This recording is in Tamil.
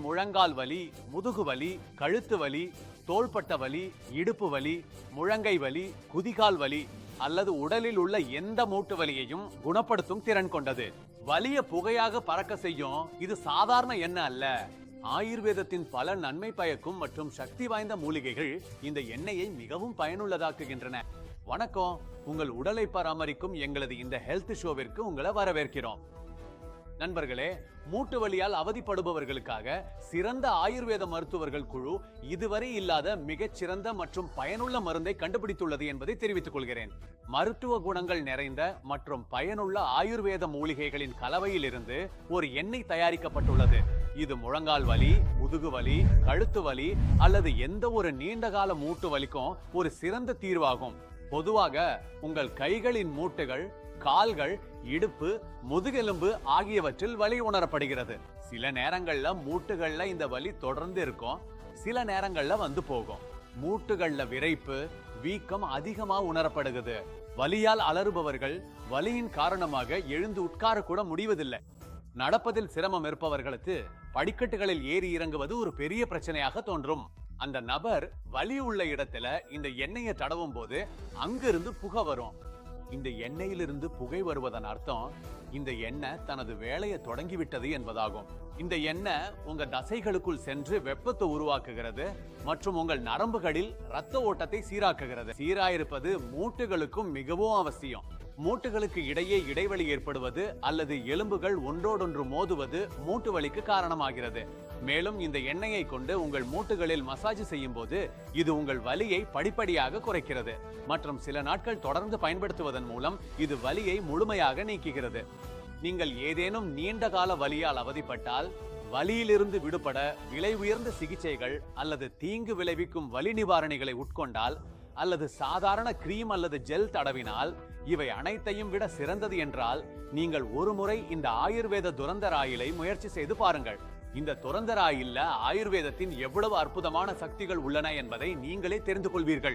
முழங்கால் வலி, முதுகு வலி, கழுத்து வலி, தோள்பட்ட வலி, இடுப்பு வலி, முழங்கை வலி, குதிகால் வலி அல்லது உடலில் உள்ள எந்த மூட்டு வலியையும் குணப்படுத்தும் திறன் கொண்டது. வலிய புகையாக பறக்க செய்யும் இது சாதாரண எண்ணெய் அல்ல. ஆயுர்வேதத்தின் பல நன்மை பயக்கும் மற்றும் சக்தி வாய்ந்த மூலிகைகள் இந்த எண்ணெயை மிகவும் பயனுள்ளதாக்குகின்றன. வணக்கம், உங்கள் உடலை பராமரிக்கும் எங்களது இந்த ஹெல்த் ஷோவிற்கு உங்களை வரவேற்கிறோம். நண்பர்களே, மூட்டு வலியால் அவதிப்படுபவர்களுக்காக சிறந்த ஆயுர்வேத மருத்துவர்கள் குழு இதுவரை இல்லாத மிகச்சிறந்த மற்றும் பயனுள்ள மருந்தை கண்டுபிடித்துள்ளது என்பதை தெரிவித்துக் கொள்கிறேன். மருத்துவ குணங்கள் நிறைந்த மற்றும் பயனுள்ள ஆயுர்வேத மூலிகைகளின் கலவையில் இருந்து ஒரு எண்ணெய் தயாரிக்கப்பட்டுள்ளது. இது முழங்கால் வலி, முதுகு வலி, கழுத்து வலி அல்லது எந்த ஒரு நீண்டகால மூட்டு வலிக்கும் ஒரு சிறந்த தீர்வாகும். பொதுவாக உங்கள் கைகளின் மூட்டுகள், கால்கள், இடுப்பு, முதுகெலும்பு ஆகியவற்றில் வலி உணரப்படுகிறது. சில நேரங்கள்ல மூட்டுகள்ல இந்த வலி தொடர்ந்து இருக்கும், சில நேரங்கள்ல வந்து போகும். மூட்டுகள்ல விரைப்பு, வீக்கம் அதிகமா உணரப்படுகிறது. வலியால் அலறுபவர்கள் வலியின் காரணமாக எழுந்து உட்கார கூட முடிவதில்லை. நடப்பதில் சிரமம் இருப்பவர்களுக்கு படிக்கட்டுகளில் ஏறி இறங்குவது ஒரு பெரிய பிரச்சனையாக தோன்றும். அந்த நபர் வலி உள்ள இடத்துல இந்த எண்ணெயை தடவும் போது அங்கிருந்து புகை வரும். இந்த எண்ணெயிலிருந்து புகை வருவதன் அர்த்தம் இந்த எண்ணெய் தனது வேலையை தொடங்கிவிட்டது என்பதாகும். இந்த எண்ணெய் உங்க தசைகளுக்குள் சென்று வெப்பத்தை உருவாக்குகிறது மற்றும் உங்கள் நரம்புகளில் இரத்த ஓட்டத்தை சீராக்குகிறது. சீராயிருப்பது மூட்டுகளுக்கும் மிகவும் அவசியம். மூட்டுகளுக்கு இடையே இடைவெளி ஏற்படுவது அல்லது எலும்புகள் ஒன்றோடொன்று மோதுவது மூட்டு வலிக்கு காரணமாகிறது. மேலும் இந்த எண்ணெயை கொண்டு உங்கள் மூட்டுகளில் மசாஜ் செய்யும் போது இது உங்கள் வலியை படிப்படியாக குறைக்கிறது மற்றும் சில நாட்கள் தொடர்ந்து பயன்படுத்துவதன் மூலம் இது வலியை முழுமையாக நீக்குகிறது. நீங்கள் ஏதேனும் நீண்ட கால வலியால் அவதிப்பட்டால், வலியிலிருந்து விடுபட விலை உயர்ந்த சிகிச்சைகள் அல்லது தீங்கு விளைவிக்கும் வலி நிவாரணிகளை உட்கொண்டால் அல்லது சாதாரண கிரீம் அல்லது ஜெல் தடவினால், இவை அனைத்தையும் விட சிறந்தது என்றால் நீங்கள் ஒரு முறை இந்த ஆயுர்வேத துரந்தர் ஆயிலை முயற்சி செய்து பாருங்கள். இந்த துரந்தர் ஆயில்ல ஆயுர்வேதத்தின் எவ்வளவு அற்புதமான சக்திகள் உள்ளன என்பதை நீங்களே தெரிந்து கொள்வீர்கள்.